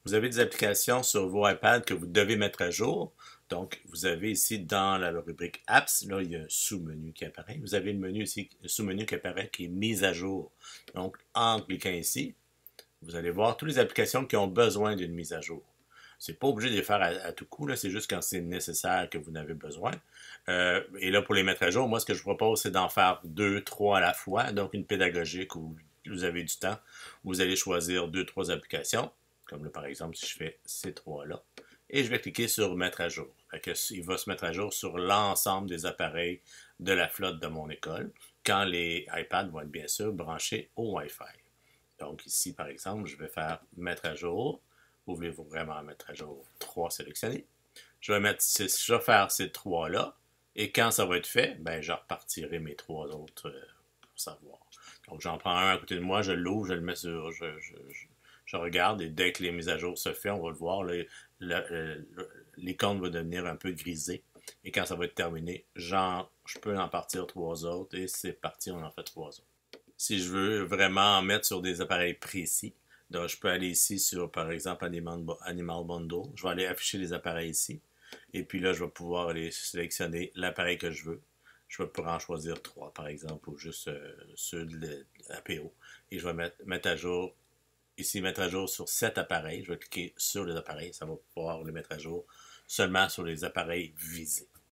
Vous avez des applications sur vos iPads que vous devez mettre à jour. Donc, vous avez ici dans la rubrique Apps, là, il y a un sous-menu qui apparaît. Vous avez le menu ici, le sous-menu qui apparaît qui est mise à jour. Donc, en cliquant ici, vous allez voir toutes les applications qui ont besoin d'une mise à jour. C'est pas obligé de les faire à tout coup, c'est juste quand c'est nécessaire que vous en avez besoin. Et là, pour les mettre à jour, moi, ce que je vous propose, c'est d'en faire 2, 3 à la fois. Donc, une pédagogique où vous avez du temps. Vous allez choisir 2, 3 applications. Comme là, par exemple, si je fais ces 3-là. Et je vais cliquer sur mettre à jour. Il va se mettre à jour sur l'ensemble des appareils de la flotte de mon école, quand les iPads vont être bien sûr branchés au Wi-Fi. Donc ici, par exemple, je vais faire mettre à jour. Voulez-vous vraiment mettre à jour 3 sélectionnés? Je vais faire ces 3-là. Et quand ça va être fait, ben, je repartirai mes 3 autres pour savoir. Donc j'en prends un à côté de moi, je l'ouvre, je le mets sur. Je regarde et dès que les mises à jour se font, on va le voir, l'icône va devenir un peu grisée. Et quand ça va être terminé, je peux en partir 3 autres et c'est parti, on en fait 3 autres. Si je veux vraiment en mettre sur des appareils précis, donc je peux aller ici sur, par exemple, Animal Bundle. Je vais aller afficher les appareils ici. Et puis là, je vais pouvoir aller sélectionner l'appareil que je veux. Je vais pouvoir en choisir 3, par exemple, ou juste ceux de l'APO. Et je vais mettre à jour, ici, mettre à jour sur 7 appareils. Je vais cliquer sur les appareils. Ça va pouvoir les mettre à jour seulement sur les appareils visés.